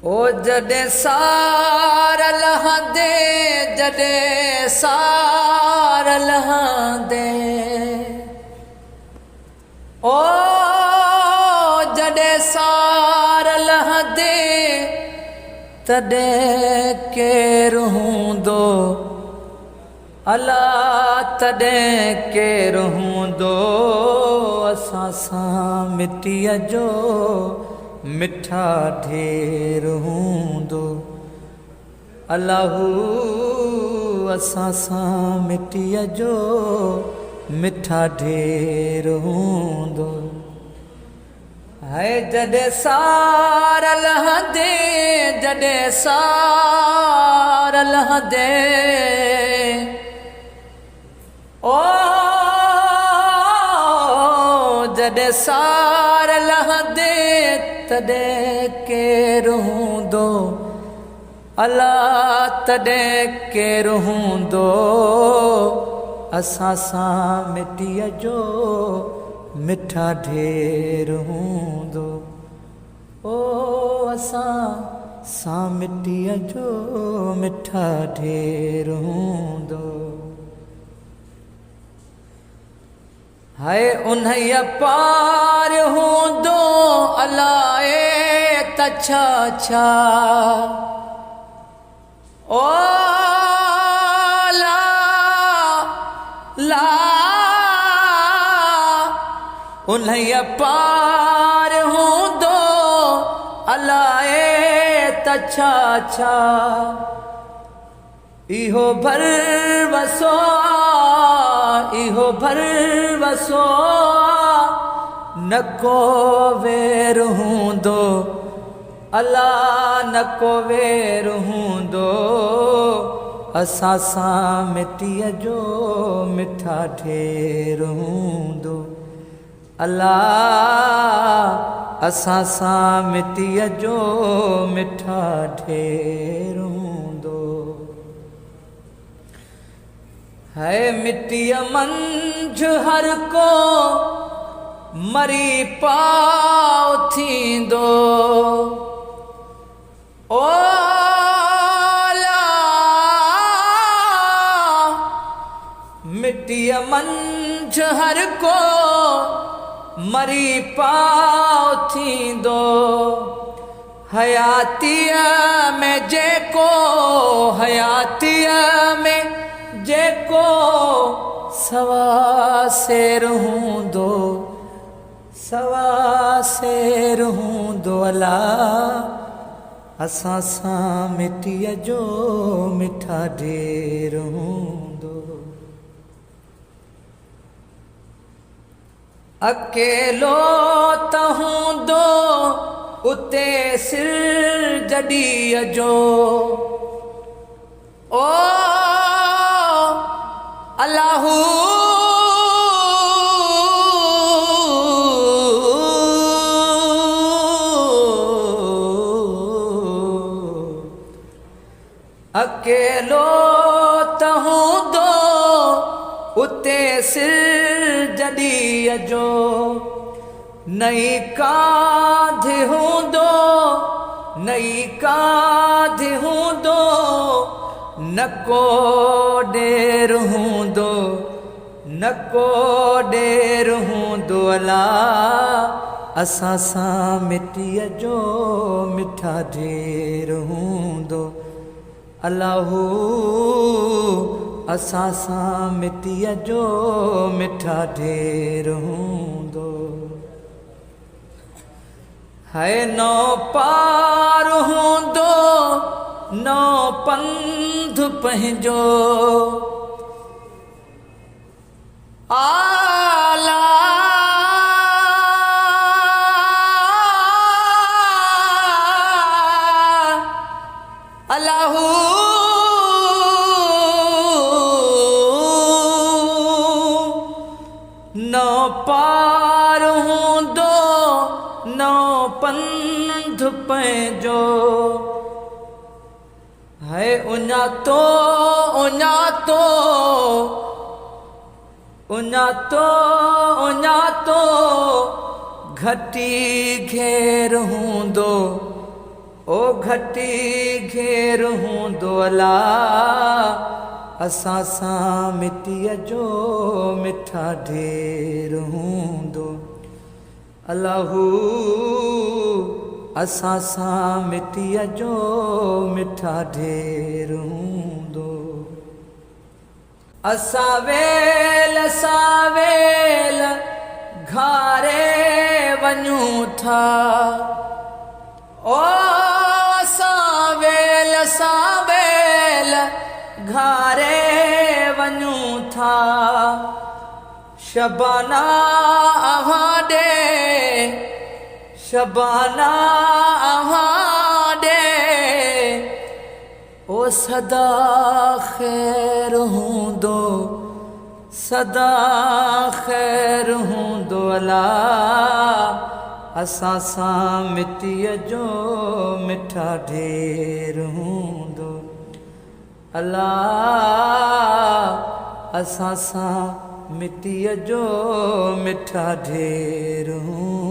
ओ जॾे सार लहंदे, जॾे सार लहंदे, ओ जॾे सार लहंदे, तॾे केरु हूंदो अला, तॾे केरु हूंदो असां सां मिटीअ जो मिठा ढेर हूंदो। अल्लाहू असां सां मिटीअ जो मिठा ढेर हूंदो। हाय जॾे सार लहंदे, जॾे सार लहंदे, ओ जॾे सार लहंदे, तॾे केरु हूंदो अला, तॾे केरु हूंदो असां सां मिटीअ जो मिठा ढेर हूंदो। ओ असां सां मिटीअ जो मिठा ढेर हूंदो। हाय उन्हीअ पार हूंदो अलाए त छा छा, ओ ला ला उन्हीअ पार हूंदो अलाए त छा छा, इहो भरवसो इहो भरवसो न को वेर हूंदो अला, न को वेर हूंदो असां सां मिटीअ जो मिठा ढेर हूंदो। अला असां सां मिटीअ जो मिठा ढेर हूंदो। है मिटीअ मंझि हर को मरी पाउ थींदो, ओ ला मिटीअ मंझि हर को मरी पाउ थींदो। हयातीअ में जेको, हयातीअ में जेको सवा शेर हूंदो, सवा शेर हूंदो अला, असां सां मिटीअ जो मिठा ढेर हूंदो। अकेलो त हूंदो उते सिर जॾीअ जो, ओ अल्लाहू अकेलो त हूंदो उते सिर जॾीअ जो, नई कांध हूंदो, नई कांध हूंदो न को ॾेर हूंदो, न को ॾेर हूंदो अला, असां सां मिटीअ जो मिठा ढेर हूंदो। अल्लाहू असां सां मिटीअ जो मिठा ढेर हूंदो। है नौ पार हूंदो नौ पंध पंहिंजो, आला अल्लाहू नौ पार हूंदो नौ पंध पंहिंजो, है उञातो उञातो उञातो उञातो घटी घेर हूंदो, ओ घटी घेर हूंदो अला असां सां मिटीअ जो मिठा ढेर हूंदो अलाहू असां सां मिटीअ जो मिठा ढेर हूंदो असां वेल घारे वञूं था ओ असां वेल घारे वञूं था शबाना दे ओ सदा खैर हूंदो अला असां सां मिटीअ जो मिठा ढेर हूंदो अला असां सां मिटीअ जो मिठा ढेर हूंदो।